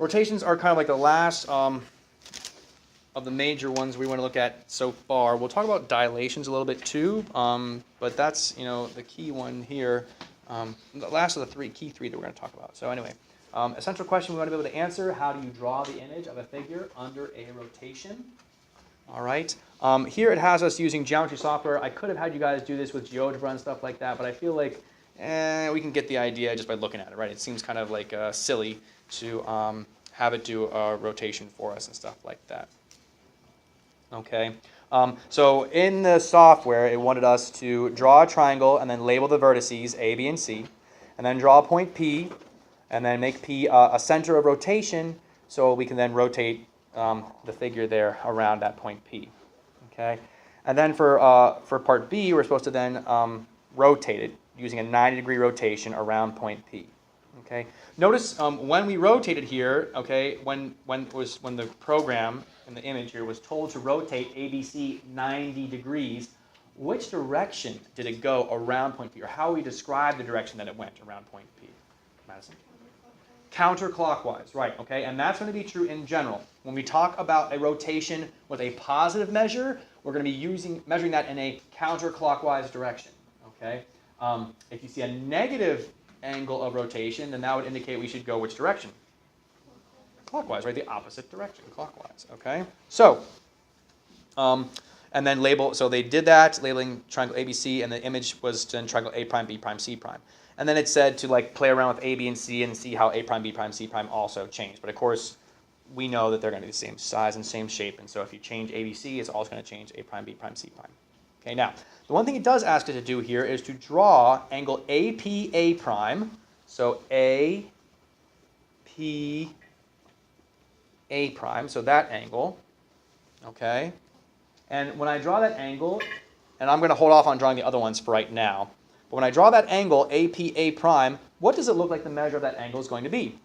rotations are kind of like the last of the major ones we want to look at so far. We'll talk about dilations a little bit too, but that's the key one here. The last of the key three that we're going to talk about. So anyway, a central question we want to be able to answer: how do you draw the image of a figure under a rotation? All right. Here it has us using geometry software. I could have had you guys do this with GeoGebra and stuff like that, but I feel like we can get the idea just by looking at it, right? It seems kind of like silly to have it do a rotation for us and stuff like that. Okay. So in the software, it wanted us to draw a triangle and then label the vertices A, B, and C, and then draw a point P, and then make P a center of rotation, so we can then rotate the figure there around that point P. Okay, and then for part B, we're supposed to then rotate it using a 90-degree rotation around point P. Okay, notice when we rotated here, okay, when the program in the image here was told to rotate ABC 90 degrees, which direction did it go around point P, or how we describe the direction that it went around point P? Madison? Counterclockwise, right, okay, and that's going to be true in general. When we talk about a rotation with a positive measure, we're going to be measuring that in a counterclockwise direction, okay? If you see a negative angle of rotation, then that would indicate we should go which direction? Clockwise, right, the opposite direction, clockwise, okay? So, and then label, so they did that, labeling triangle ABC, and the image was then triangle A prime, B prime, C prime. And then it said to like play around with A, B, and C and see how A prime, B prime, C prime also changed. But of course, we know that they're going to be the same size and same shape. And so if you change A, B, C, it's also going to change A prime, B prime, C prime. Okay, now, the one thing it does ask us to do here is to draw angle APA prime. So A, P, A prime, so that angle. Okay. And when I draw that angle, and I'm going to hold off on drawing the other ones for right now, but when I draw that angle, APA prime, what does it look like the measure of that angle is going to be?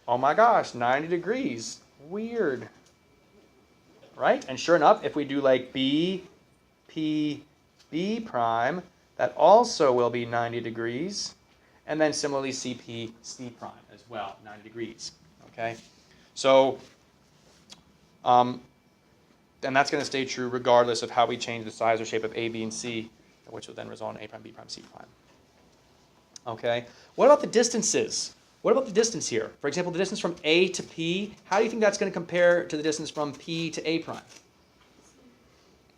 Oh my gosh, 90 degrees. Weird. Right? And sure enough, if we do like B, P, B prime, that also will be 90 degrees. And then similarly, CP, C prime as well, 90 degrees. Okay? So, and that's going to stay true regardless of how we change the size or shape of A, B, and C, which will then result in A prime, B prime, C prime. Okay. What about the distances? What about the distance here? For example, the distance from A to P, how do you think that's going to compare to the distance from P to A prime?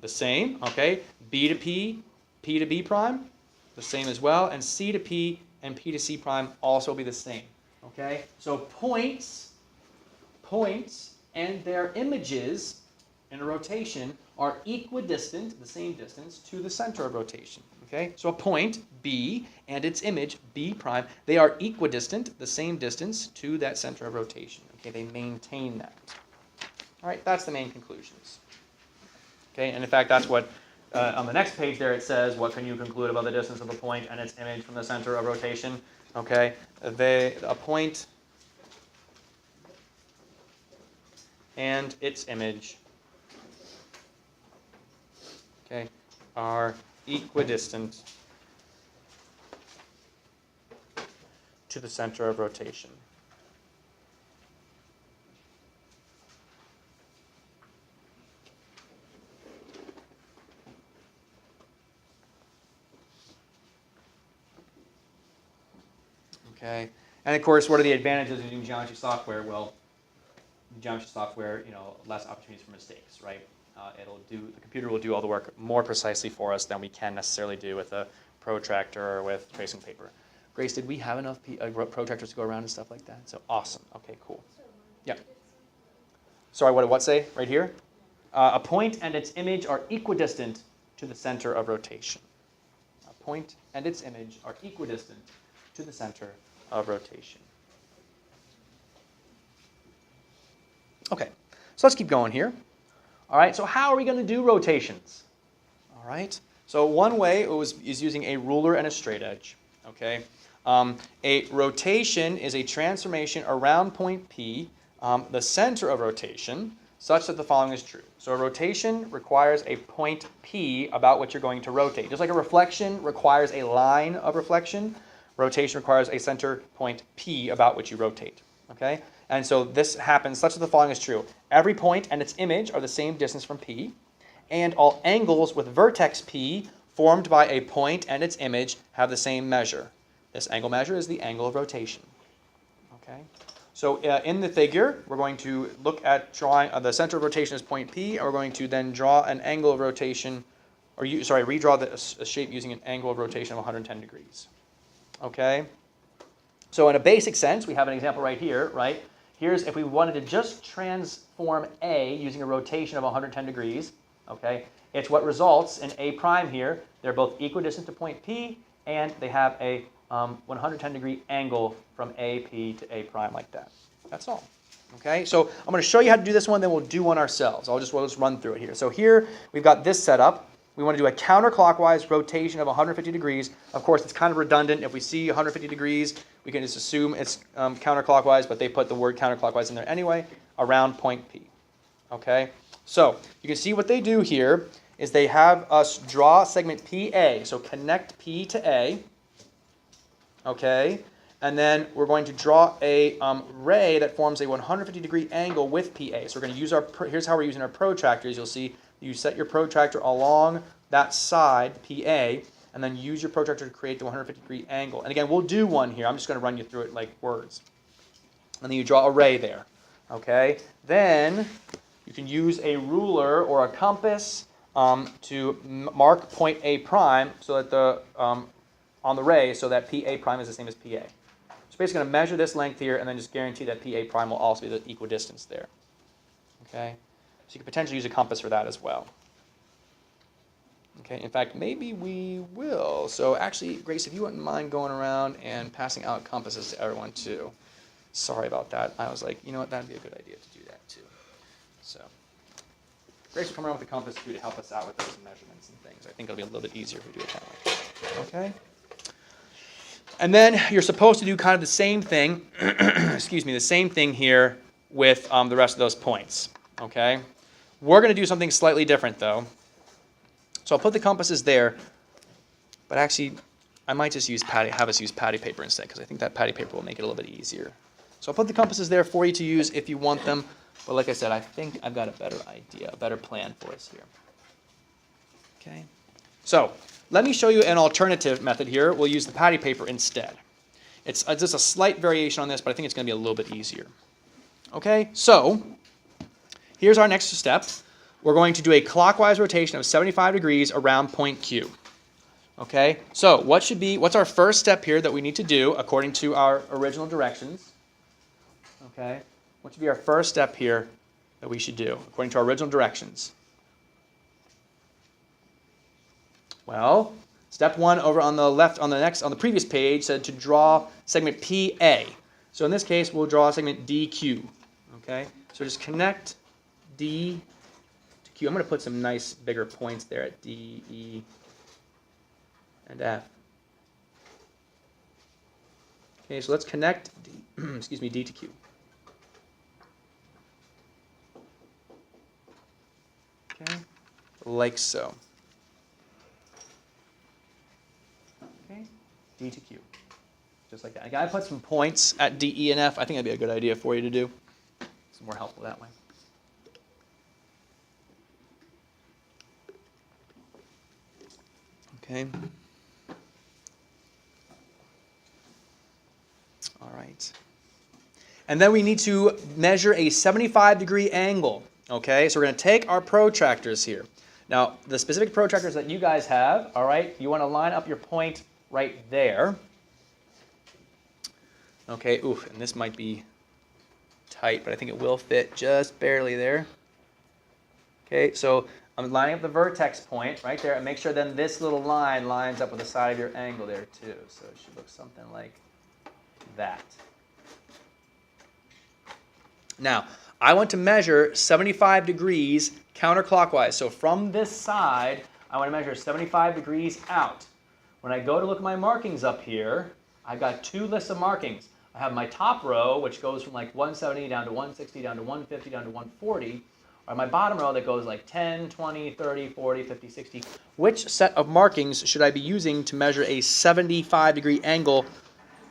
The same, okay. B to P to B prime, the same as well. And C to P and P to C prime also will be the same, okay. So points and their images in a rotation are equidistant, the same distance, to the center of rotation. Okay? So a point, B, and its image, B prime, they are equidistant, the same distance, to that center of rotation. Okay? They maintain that. All right? That's the main conclusions. Okay? And in fact, that's what, on the next page there, it says, what can you conclude about the distance of a point and its image from the center of rotation? Okay? A point and its image, okay, are equidistant to the center of rotation. Okay, and of course, what are the advantages of using geometry software? Well, geometry software, less opportunities for mistakes, right? The computer will do all the work more precisely for us than we can necessarily do with a protractor or with tracing paper. Grace, did we have enough protractors to go around and stuff like that? So awesome. Okay, cool. Yeah. Sorry, what did what say right here? A point and its image are equidistant to the center of rotation. A point and its image are equidistant to the center of rotation. Okay, so let's keep going here. All right, so how are we going to do rotations? All right, so one way is using a ruler and a straight edge. Okay, a rotation is a transformation around point P, the center of rotation, such that the following is true. So a rotation requires a point P about which you're going to rotate. Just like a reflection requires a line of reflection, rotation requires a center point P about which you rotate. Okay? And so this happens such that the following is true. Every point and its image are the same distance from P, and all angles with vertex P formed by a point and its image have the same measure. This angle measure is the angle of rotation. Okay. So in the figure, we're going to look at drawing the center of rotation is point P, and we're going to then draw an angle of rotation, or redraw the shape using an angle of rotation of 110 degrees. Okay. So in a basic sense, we have an example right here, right? Here's if we wanted to just transform A using a rotation of 110 degrees, okay? It's what results in A prime here. They're both equidistant to point P, and they have a 110 degree angle from AP to A prime like that. That's all. Okay, so I'm going to show you how to do this one, then we'll do one ourselves. We'll just run through it here. So here we've got this set up. We want to do a counterclockwise rotation of 150 degrees. Of course, it's kind of redundant. If we see 150 degrees, we can just assume it's counterclockwise, but they put the word counterclockwise in there anyway, around point P. Okay, so you can see what they do here is they have us draw segment PA, so connect P to A. Okay, and then we're going to draw a ray that forms a 150 degree angle with PA. So we're going to use here's how we're using our protractors. You'll see you set your protractor along that side, PA, and then use your protractor to create the 150 degree angle. And again, we'll do one here. I'm just going to run you through it like words. And then you draw a ray there. Okay, then you can use a ruler or a compass to mark point A prime so that on the ray so that PA prime is the same as PA. So basically going to measure this length here and then just guarantee that PA prime will also be the equidistance there. Okay, so you could potentially use a compass for that as well. Okay, in fact, maybe we will. So actually, Grace, if you wouldn't mind going around and passing out compasses to everyone too. Sorry about that. I was like, you know what, that'd be a good idea to do that too. So Grace will come around with a compass too to help us out with those measurements and things. I think it'll be a little bit easier if we do it that way. Okay? And then you're supposed to do kind of the same thing, excuse me, the same thing here with the rest of those points. Okay? We're going to do something slightly different though. So I'll put the compasses there, but actually I might just have us use patty paper instead because I think that patty paper will make it a little bit easier. So I'll put the compasses there for you to use if you want them, but like I said, I think I've got a better idea, a better plan for us here. Okay, so let me show you an alternative method here. We'll use the patty paper instead. It's just a slight variation on this, but I think it's going to be a little bit easier. Okay, so here's our next step. We're going to do a clockwise rotation of 75 degrees around point Q. Okay, so what's our first step here that we need to do according to our original directions? Okay, what should be our first step here that we should do according to our original directions? Well, step one over on the left, on the previous page said to draw segment PA. So in this case, we'll draw segment DQ. Okay, so just connect D to Q. I'm going to put some nice bigger points there at D, E, and F. Okay, so let's connect D, D to Q. Okay, like so. Okay, D to Q, just like that. Again, I put some points at D, E, and F. I think that'd be a good idea for you to do. It's more helpful that way. Okay. All right. And then we need to measure a 75-degree angle. Okay, so we're going to take our protractors here. Now, the specific protractors that you guys have, all right, you want to line up your point right there. Okay, oof, and this might be tight, but I think it will fit just barely there. Okay, so I'm lining up the vertex point right there, and make sure then this little line lines up with the side of your angle there too. So it should look something like that. Now, I want to measure 75 degrees counterclockwise. So from this side, I want to measure 75 degrees out. When I go to look at my markings up here, I've got two lists of markings. I have my top row, which goes from like 170 down to 160, down to 150, down to 140. Or my bottom row that goes like 10, 20, 30, 40, 50, 60. Which set of markings should I be using to measure a 75-degree angle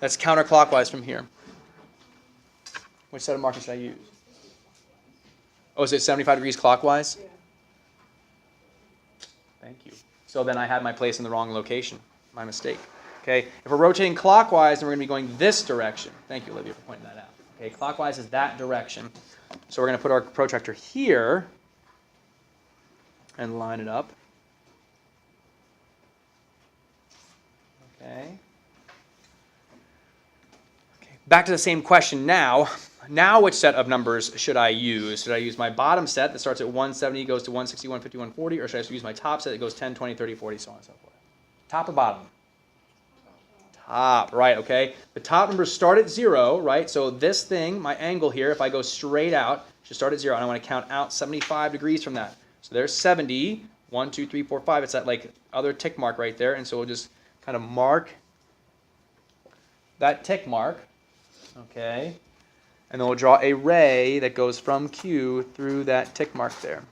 that's counterclockwise from here? Which set of markings should I use? Oh, is it 75 degrees clockwise? Yeah. Thank you. So then I had my place in the wrong location. My mistake. Okay, if we're rotating clockwise, then we're going to be going this direction. Thank you, Olivia, for pointing that out. Okay, clockwise is that direction. So we're going to put our protractor here and line it up. Okay. Back to the same question now. Now which set of numbers should I use? Should I use my bottom set that starts at 170, goes to 160, 150, 140, or should I use my top set that goes 10, 20, 30, 40, so on and so forth? Top or bottom? Top, right, okay. The top numbers start at 0, right? So this thing, my angle here, if I go straight out, should start at 0, and I want to count out 75 degrees from that. So there's 70, 1, 2, 3, 4, 5. It's that like other tick mark right there, and so we'll just kind of mark that tick mark. Okay, and then we'll draw a ray that goes from Q through that tick mark there.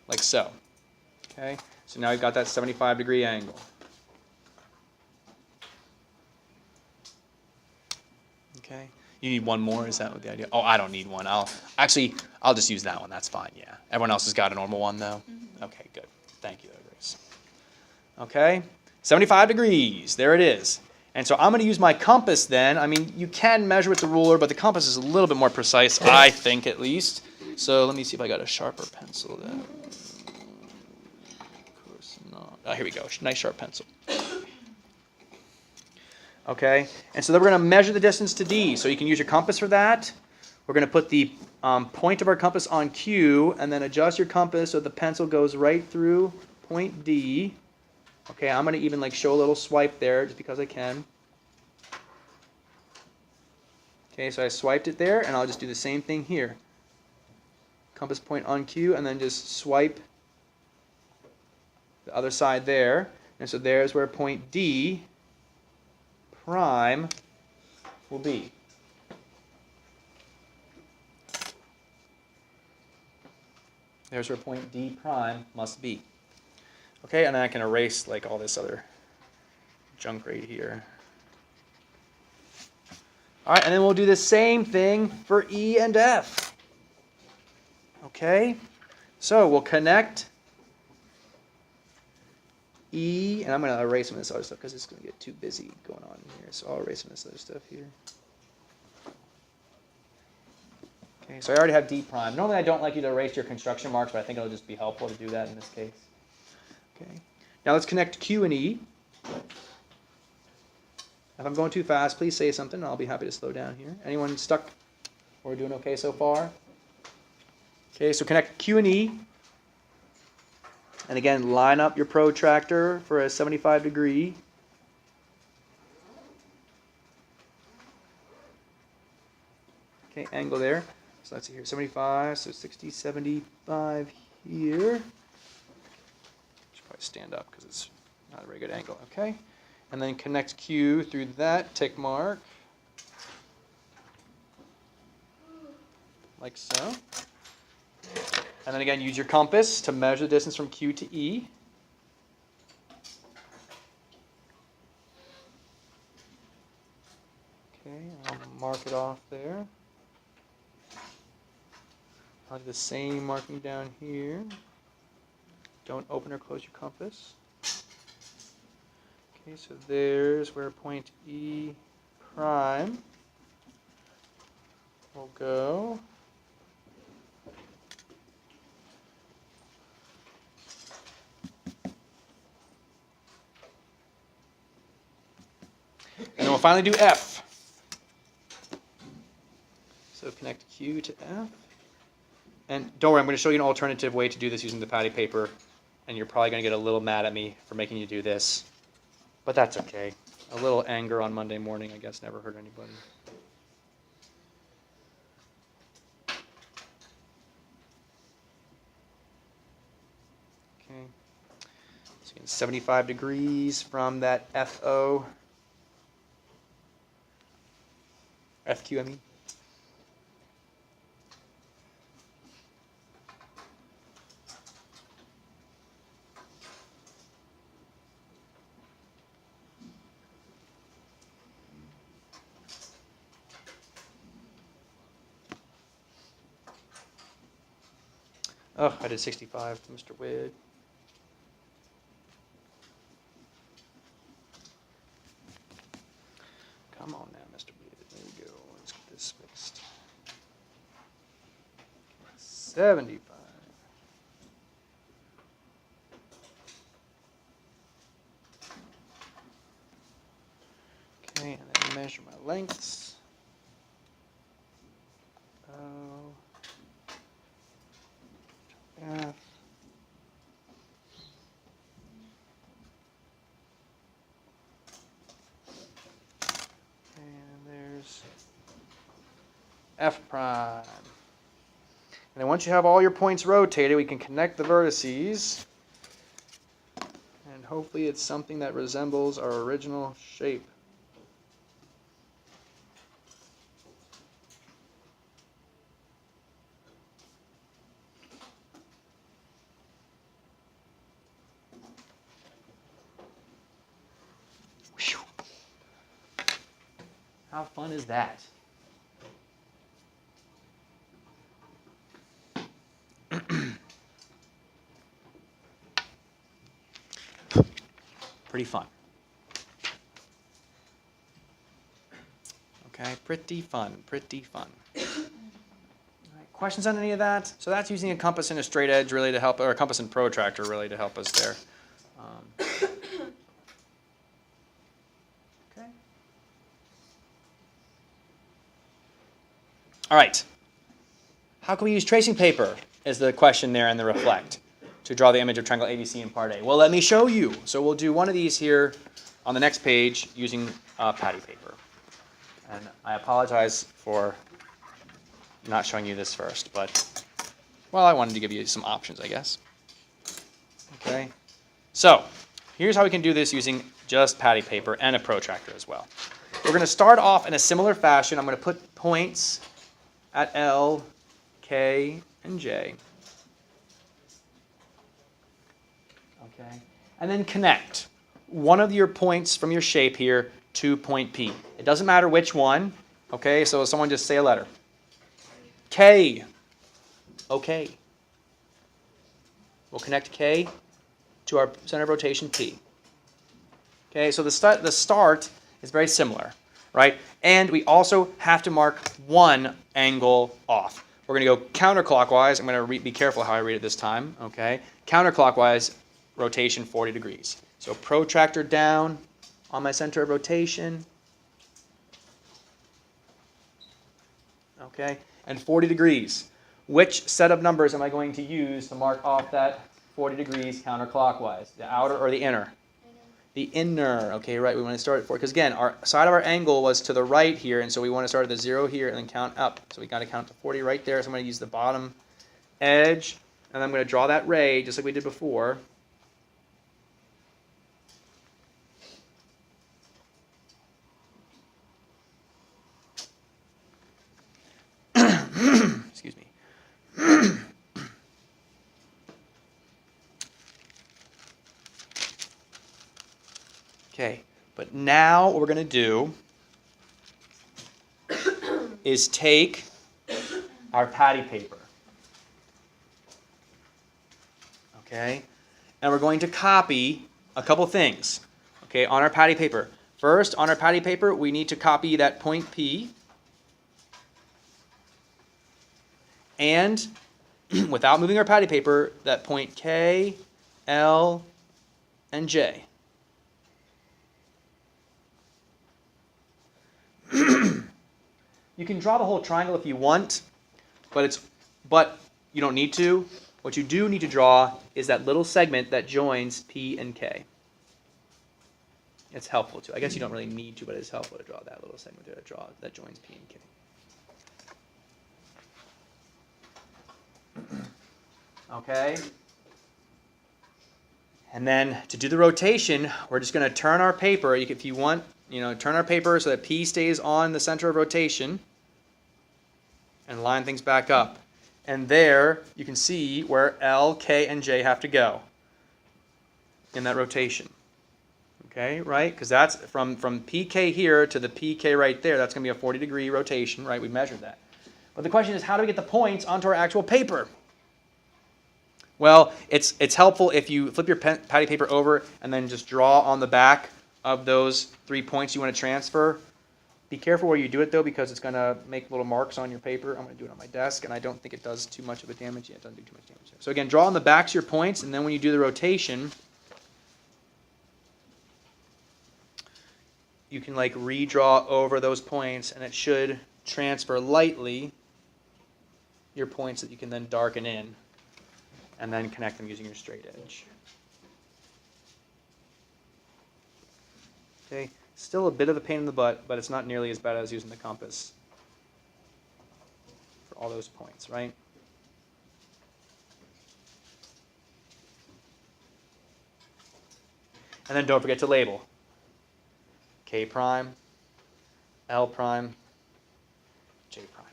Like so. Okay, so now we've got that 75-degree angle. Okay, you need one more, is that what the idea? Oh, I don't need one. I'll just use that one, that's fine, yeah. Everyone else has got a normal one though? Mm-hmm. Okay, good. Thank you, Grace. Okay, 75 degrees, there it is. And so I'm going to use my compass then. I mean, you can measure with the ruler, but the compass is a little bit more precise, I think at least. So let me see if I got a sharper pencil then. Of course not. Oh, here we go, nice sharp pencil. Okay, and so then we're going to measure the distance to D. So you can use your compass for that. We're going to put the point of our compass on Q and then adjust your compass so the pencil goes right through point D. Okay, I'm going to even like show a little swipe there just because I can. Okay, so I swiped it there and I'll just do the same thing here. Compass point on Q and then just swipe the other side there. And so there's where point D prime will be. There's where point D prime must be. Okay, and then I can erase like all this other junk right here. All right, and then we'll do the same thing for E and F. Okay, so we'll connect E, and I'm going to erase some of this other stuff because it's going to get too busy going on here. So I'll erase some of this other stuff here. Okay, so I already have D prime. Normally I don't like you to erase your construction marks, but I think it'll just be helpful to do that in this case. Okay, now let's connect Q and E. If I'm going too fast, please say something. I'll be happy to slow down here. Anyone stuck? We're doing okay so far? Okay, so connect Q and E. And again, line up your protractor for a 75 degree. Okay, angle there. So let's see here, 75, so 60, 75 here. Should probably stand up because it's not a very good angle. Okay, and then connect Q through that tick mark, like so. And then again, use your compass to measure the distance from Q to E. Okay, I'll mark it off there. I'll do the same marking down here. Don't open or close your compass. Okay, so there's where point E prime will go. And then we'll finally do F. So connect Q to F. And don't worry, I'm going to show you an alternative way to do this using the patty paper. And you're probably going to get a little mad at me for making you do this. But that's okay. A little anger on Monday morning, I guess, never hurt anybody. Okay. So again, 75 degrees from that FO. FQ, I mean. Oh, I did 65, Mr. Wade. Come on now, Mr. Wade. There we go. Let's get this fixed. 75. Okay, and then measure my lengths. F. And there's F prime. And then once you have all your points rotated, we can connect the vertices. And hopefully it's something that resembles our original shape. Whew. How fun is that? Pretty fun. Okay, pretty fun, pretty fun. All right, questions on any of that? So that's using a compass and a straight edge really to help, or a compass and protractor really to help us there. Okay. All right. How can we use tracing paper is the question there in the reflect to draw the image of triangle ABC in part A. Well, let me show you. So we'll do one of these here on the next page using patty paper. And I apologize for not showing you this first, but, well, I wanted to give you some options, I guess. Okay. So here's how we can do this using just patty paper and a protractor as well. We're going to start off in a similar fashion. I'm going to put points at L, K, and J. Okay. And then connect one of your points from your shape here to point P. It doesn't matter which one. Okay, so someone just say a letter. K. Okay. We'll connect K to our center of rotation P. Okay, so the start is very similar, right? And we also have to mark one angle off. We're going to go counterclockwise. I'm going to be careful how I read it this time. Okay, counterclockwise rotation 40 degrees. So protractor down on my center of rotation. Okay, and 40 degrees. Which set of numbers am I going to use to mark off that 40 degrees counterclockwise? The outer or the inner? The inner. Okay, right. We want to start at 4 because again, our side of our angle was to the right here, and so we want to start at the 0 here and then count up. So we got to count to 40 right there. So I'm going to use the bottom edge, and I'm going to draw that ray just like we did before. Excuse me. Okay, but now what we're going to do is take our patty paper, okay, and we're going to copy a couple things, okay, on our patty paper. First, on our patty paper, we need to copy that point P, and without moving our patty paper, that point K, L, and J. You can draw the whole triangle if you want, but you don't need to. What you do need to draw is that little segment that joins P and K. It's helpful to. I guess you don't really need to, but it's helpful to draw that little segment there that joins P and K. Okay. And then to do the rotation, we're just going to turn our paper. If you want, turn our paper so that P stays on the center of rotation and line things back up. And there you can see where L, K, and J have to go in that rotation. Okay, right? Because that's from PK here to the PK right there. That's going to be a 40-degree rotation, right? We measured that. But the question is, how do we get the points onto our actual paper? Well, it's helpful if you flip your patty paper over and then just draw on the back of those 3 points you want to transfer. Be careful where you do it though, because it's going to make little marks on your paper. I'm going to do it on my desk, and I don't think it does too much of a damage. Yeah, it doesn't do too much damage there. So again, draw on the backs of your points, and then when you do the rotation, you can like redraw over those points, and it should transfer lightly your points that you can then darken in and then connect them using your straight edge. Okay, still a bit of a pain in the butt, but it's not nearly as bad as using the compass for all those points, right? And then don't forget to label. K prime, L prime, J prime.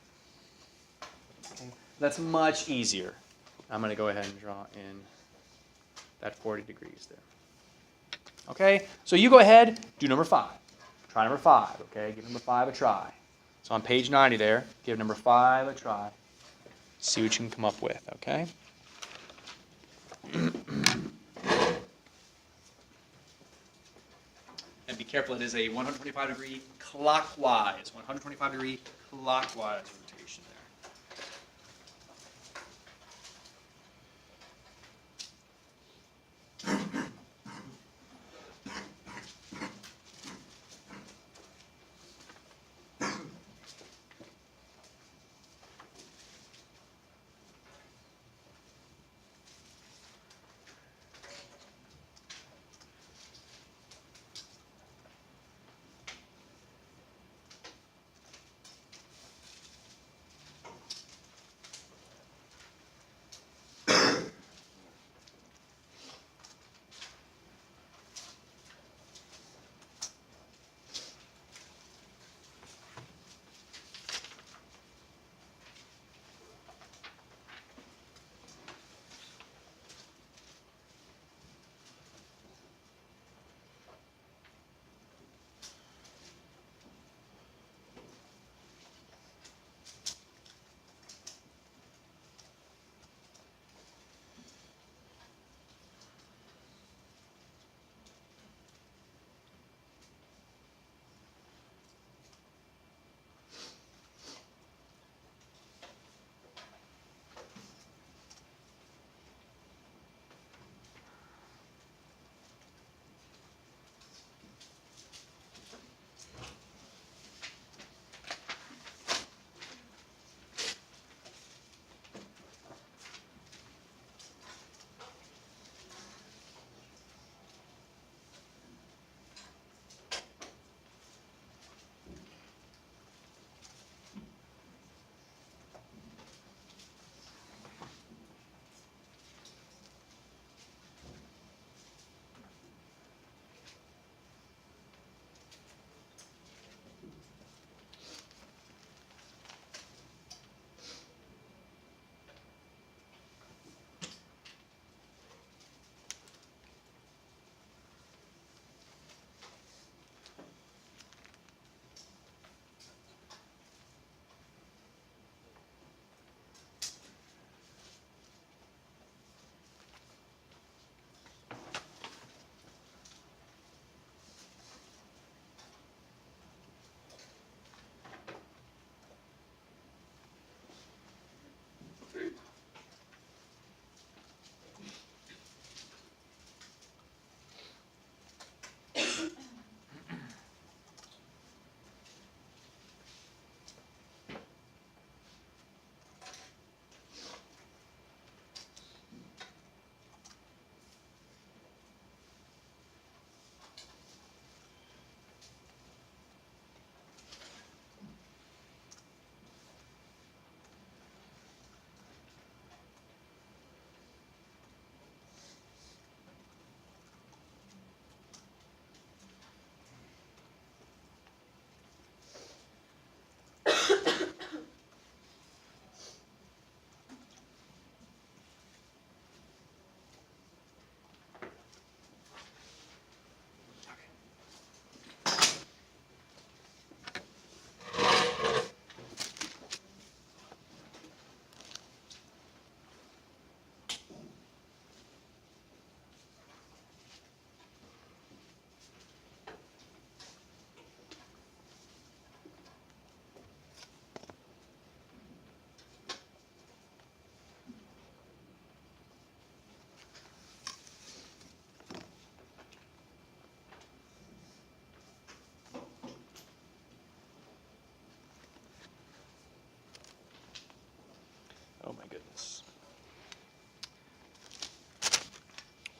Okay. That's much easier. I'm going to go ahead and draw in that 40 degrees there. Okay, so you go ahead, do number 5. Try number 5, okay? Give number 5 a try. So on page 90 there, give number 5 a try. See what you can come up with, okay? And be careful, it is a 125 degree clockwise, 125 degree clockwise rotation there.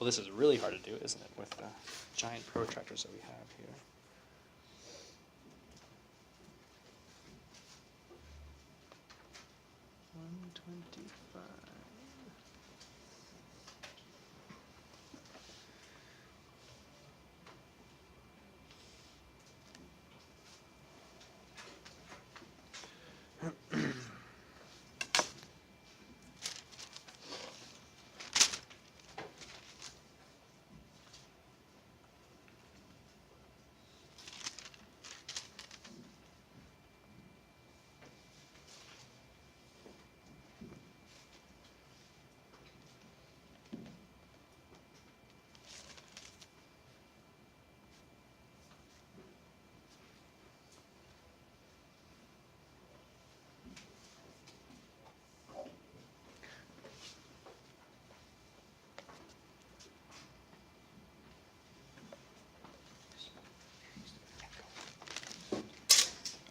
Well, this is really hard to do, isn't it, with the giant protractors that we have here.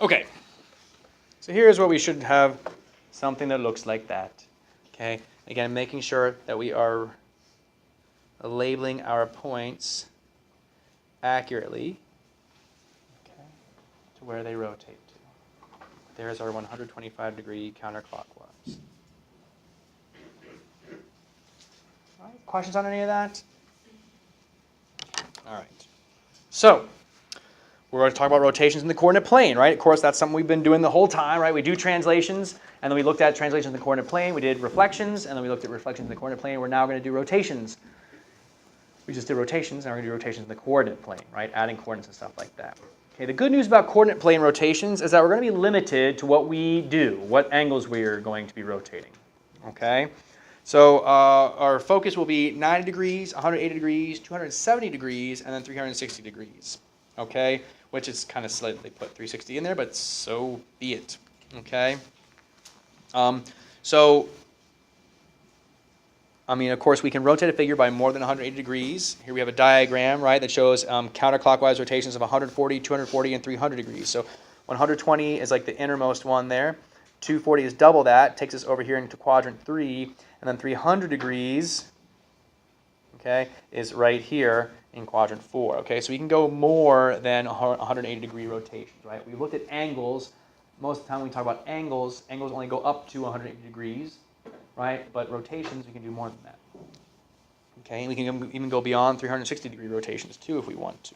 Okay, so here's what we should have, something that looks like that. Okay, again, making sure that we are labeling our points accurately, okay, to where they rotate to. There's our 125-degree counterclockwise. All right, questions on any of that? All right, so we're going to talk about rotations in the coordinate plane, right? Of course, that's something we've been doing the whole time, right? We do translations, and then we looked at translations in the coordinate plane. We did reflections, and then we looked at reflections in the coordinate plane. We're now going to do rotations. We just did rotations, and we're going to do rotations in the coordinate plane, right? Adding coordinates and stuff like that. Okay, the good news about coordinate plane rotations is that we're going to be limited to what we do, what angles we're going to be rotating, okay? So our focus will be 90 degrees, 180 degrees, 270 degrees, and then 360 degrees, okay? Which is kind of slightly put 360 in there, but so be it, okay? Of course, we can rotate a figure by more than 180 degrees. Here we have a diagram, right, that shows counterclockwise rotations of 140, 240, and 300 degrees. So 120 is like the innermost one there. 240 is double that, takes us over here into quadrant 3, and then 300 degrees, okay, is right here in quadrant 4. Okay, so we can go more than 180-degree rotations, right? We looked at angles. Most of the time when we talk about angles, angles only go up to 180 degrees, right? But rotations, we can do more than that. Okay, and we can even go beyond 360-degree rotations too if we want to.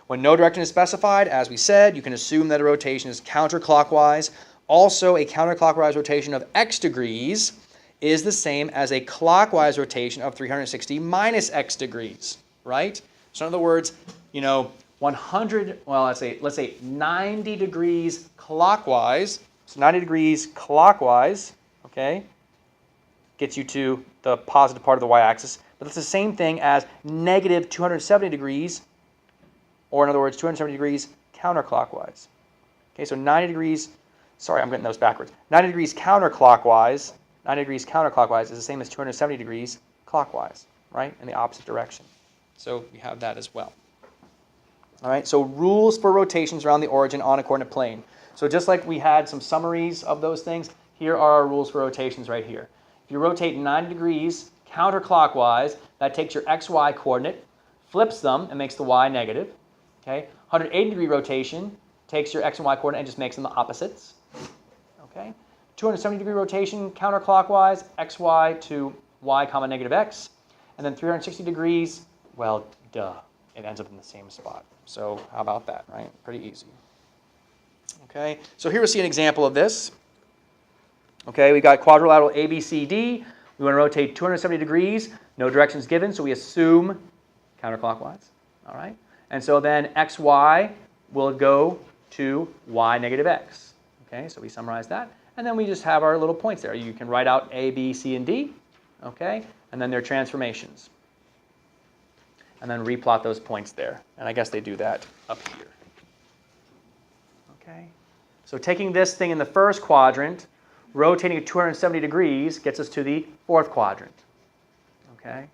When no direction is specified, as we said, you can assume that a rotation is counterclockwise. Also, a counterclockwise rotation of x degrees is the same as a clockwise rotation of 360 minus x degrees, right? So in other words, 100, well, let's say 90 degrees clockwise. So 90 degrees clockwise, okay, gets you to the positive part of the y-axis. But that's the same thing as negative 270 degrees, or in other words, 270 degrees counterclockwise. Okay, so 90 degrees, sorry, I'm getting those backwards. 90 degrees counterclockwise, 90 degrees counterclockwise is the same as 270 degrees clockwise, right, in the opposite direction. So we have that as well. All right, so rules for rotations around the origin on a coordinate plane. So just like we had some summaries of those things, here are our rules for rotations right here. If you rotate 90 degrees counterclockwise, that takes your xy coordinate, flips them, and makes the y negative. Okay, 180-degree rotation takes your x and y coordinate and just makes them the opposites. Okay, 270-degree rotation counterclockwise, xy to y comma negative x, and then 360 degrees, well, duh, it ends up in the same spot. So how about that, right? Pretty easy. Okay, so here we see an example of this. Okay, we got quadrilateral ABCD. We want to rotate 270 degrees. No directions given, so we assume counterclockwise. All right, and so then xy will go to y negative x. Okay, so we summarize that, and then we just have our little points there. You can write out A, B, C, and D. Okay, and then their transformations. And then replot those points there. And I guess they do that up here. Okay, so taking this thing in the first quadrant, rotating it 270 degrees gets us to the fourth quadrant. Okay,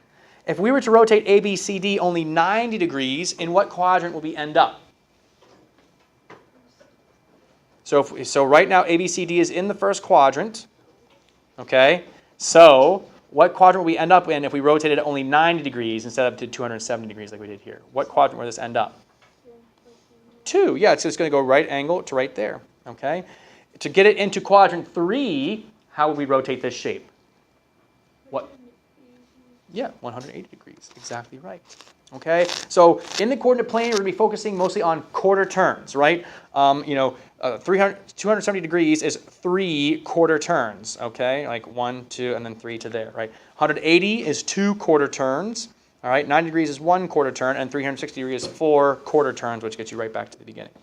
if we were to rotate ABCD only 90 degrees, in what quadrant will we end up? So right now ABCD is in the first quadrant. Okay, so what quadrant will we end up in if we rotated it only 90 degrees instead of to 270 degrees like we did here? What quadrant will this end up? 2. Yeah, it's just going to go right angle to right there. Okay. To get it into quadrant 3, how would we rotate this shape? What? Yeah, 180 degrees. Exactly right. Okay, so in the coordinate plane, we're going to be focusing mostly on quarter turns, right? 270 degrees is 3 quarter turns, okay? Like 1, 2, and then 3 to there, right? 180 is 2 quarter turns, all right? 90 degrees is 1 quarter turn, and 360 degrees is 4 quarter turns, which gets you right back to the beginning.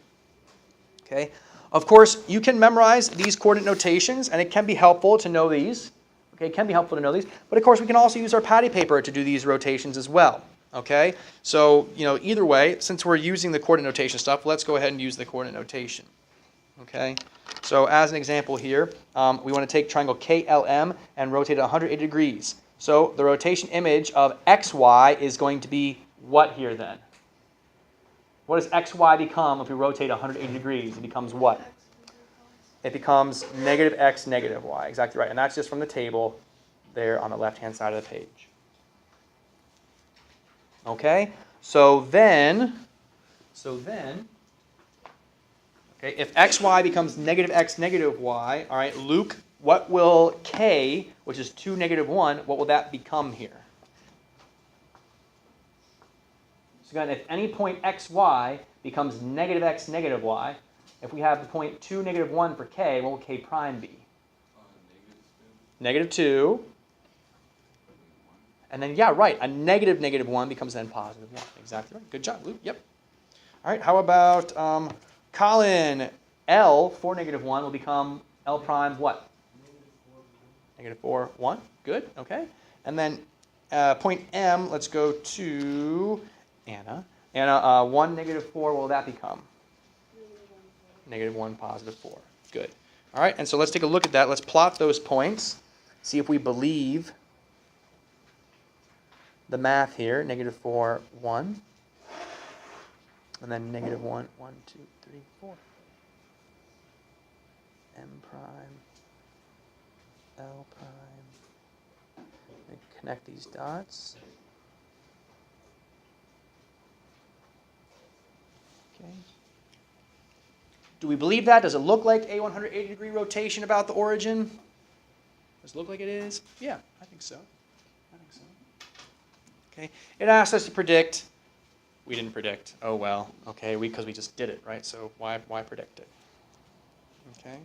Okay, of course, you can memorize these coordinate notations, and it can be helpful to know these. Okay, it can be helpful to know these, but of course, we can also use our patty paper to do these rotations as well. Okay, so either way, since we're using the coordinate notation stuff, let's go ahead and use the coordinate notation. Okay, so as an example here, we want to take triangle KLM and rotate it 180 degrees. So the rotation image of XY is going to be what here then? What does XY become if we rotate 180 degrees? It becomes what? It becomes negative X, negative Y. Exactly right. And that's just from the table there on the left-hand side of the page. Okay, so then, okay, if xy becomes negative x, negative y, all right, Luke, what will k, which is 2, negative 1, what will that become here? So again, if any point xy becomes negative x, negative y, if we have the point 2, negative 1 for k, what will k prime be? Negative 2. And then, yeah, right, a negative negative 1 becomes then positive 1. Exactly right. Good job, Luke. Yep. All right, how about Colin? L for negative 1 will become L prime what? Negative 4, 1. Good, okay. And then point M, let's go to Anna. Anna, 1, negative 4, what will that become? Negative 1, positive 4. Good. All right, and so let's take a look at that. Let's plot those points, see if we believe the math here, negative 4, 1, and then negative 1, 1, 2, 3, 4. M prime, L prime. And connect these dots. Okay. Do we believe that? Does it look like a 180 degree rotation about the origin? Does it look like it is? Yeah, I think so. Okay, it asks us to predict. We didn't predict. Oh well. Okay, because we just did it, right? So why predict it? Okay.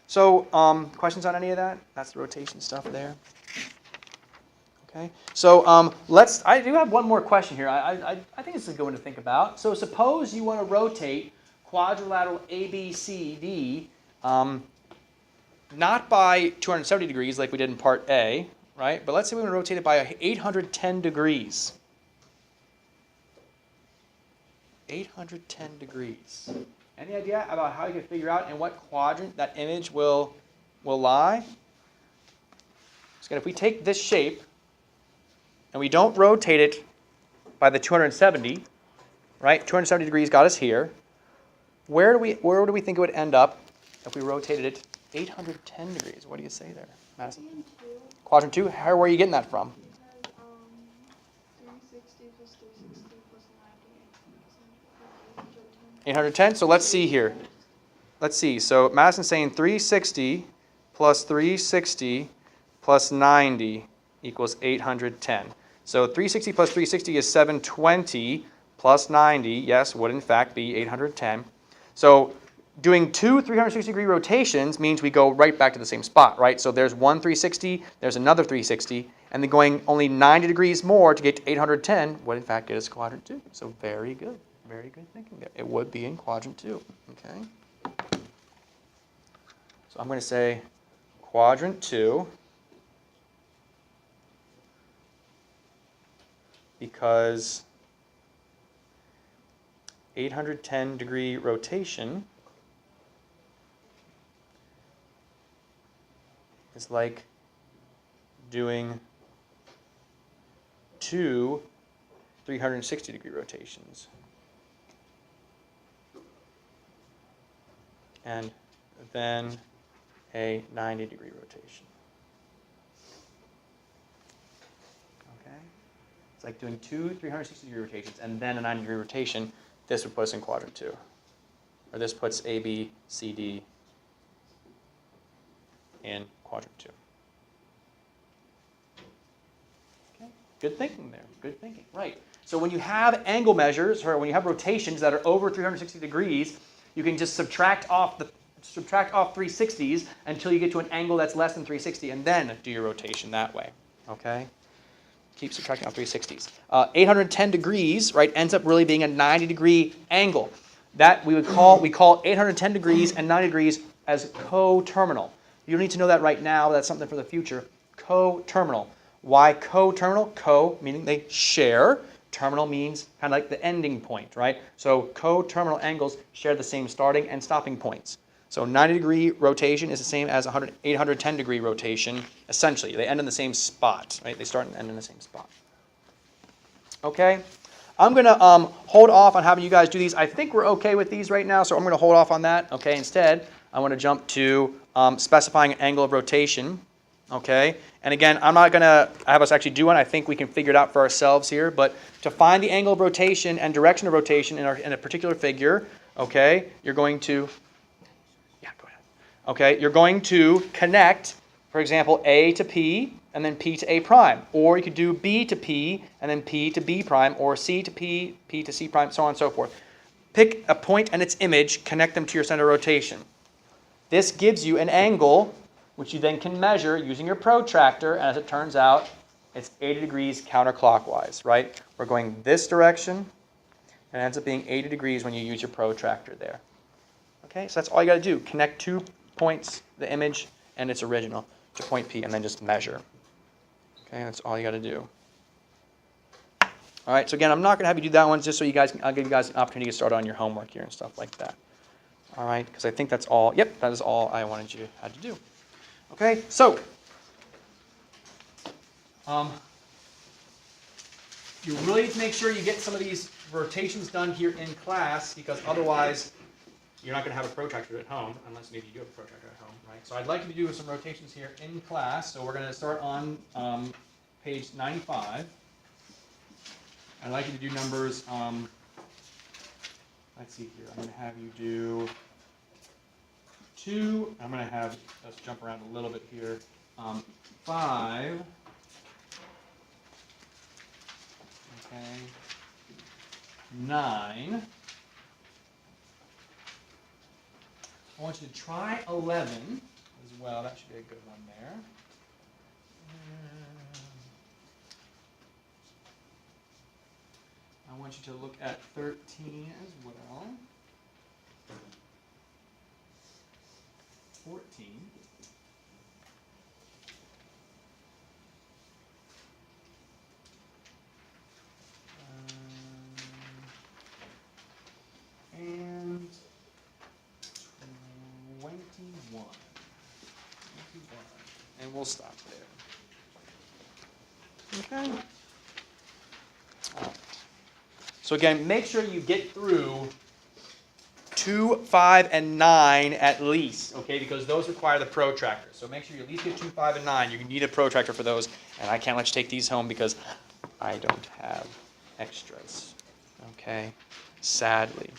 So questions on any of that? That's the rotation stuff there. Okay. So I do have one more question here. I think this is a good one to think about. So suppose you want to rotate quadrilateral ABCD. Not by 270 degrees like we did in part A, right? But let's say we want to rotate it by 810 degrees. 810 degrees. Any idea about how you can figure out in what quadrant that image will lie? So if we take this shape and we don't rotate it by the 270, right? 270 degrees got us here. Where do we think it would end up if we rotated it 810 degrees? What do you say there, Madison? Quadrant 2. Where are you getting that from? 360 plus 360 plus 90. 810. So let's see here. Let's see. So Madison's saying 360 plus 360 plus 90 equals 810. So 360 plus 360 is 720 plus 90, yes, would in fact be 810. So doing 2 360-degree rotations means we go right back to the same spot, right? So there's one 360, there's another 360, and then going only 90 degrees more to get to 810 would in fact get us quadrant 2. So very good thinking there. It would be in quadrant 2, okay? So I'm going to say quadrant 2 because 810-degree rotation is like doing 2 360-degree rotations. and then a 90-degree rotation. Okay? It's like doing two 360-degree rotations and then a 90-degree rotation. This would put us in quadrant 2. Or this puts A, B, C, D in quadrant 2. Okay? Good thinking there. Good thinking. Right. So when you have angle measures, or when you have rotations that are over 360 degrees, you can just subtract off 360s until you get to an angle that's less than 360, and then do your rotation that way. Okay? Keep subtracting off 360s. 810 degrees, right, ends up really being a 90-degree angle. That we call 810 degrees and 90 degrees as coterminal. You don't need to know that right now. That's something for the future. Coterminal. Why coterminal? Co meaning they share. Terminal means kind of like the ending point, right? So coterminal angles share the same starting and stopping points. So 90-degree rotation is the same as 810-degree rotation, essentially. They end in the same spot, right? They start and end in the same spot. Okay? I'm going to hold off on having you guys do these. I think we're okay with these right now, so I'm going to hold off on that. Okay? Instead, I want to jump to specifying an angle of rotation. Okay? And again, I'm not going to have us actually do one. I think we can figure it out for ourselves here. But to find the angle of rotation and direction of rotation in a particular figure, okay, you're going to... Yeah, go ahead. Okay, you're going to connect, for example, A to P, and then P to A prime. Or you could do B to P, and then P to B prime, or C to P, P to C prime, so on and so forth. Pick a point and its image, connect them to your center of rotation. This gives you an angle, which you then can measure using your protractor, and as it turns out, it's 80 degrees counterclockwise, right? We're going this direction, and it ends up being 80 degrees when you use your protractor there. Okay, so that's all you got to do. Connect 2 points, the image and its original, to point P, and then just measure. Okay, that's all you got to do. All right, so again, I'm not going to have you do that one just so you guys, I'll give you guys an opportunity to get started on your homework here and stuff like that. All right, because I think that's all, yep, that is all I wanted you had to do. Okay, so you really need to make sure you get some of these rotations done here in class, because otherwise you're not going to have a protractor at home, unless maybe you do have a protractor at home, right? So I'd like you to do some rotations here in class. So we're going to start on page 95. I'd like you to do numbers, let's see here, I'm going to have you do 2, I'm going to have, let's jump around a little bit here, 5, okay, 9, I want you to try 11 as well. That should be a good one there. I want you to look at 13 as well. 14. And 21. And we'll stop there. Okay. All right. So again, make sure you get through 2, 5, and 9 at least, okay, because those require the protractor. So make sure you at least get 2, 5, and 9. You need a protractor for those, and I can't let you take these home because I don't have extras, okay, sadly.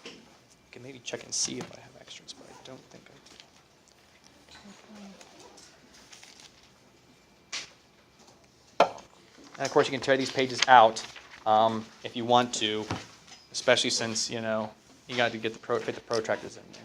I can maybe check and see if I have extras, but I don't think I do. And of course, you can tear these pages out if you want to, especially since, you know, you got to get fit the protractors in there.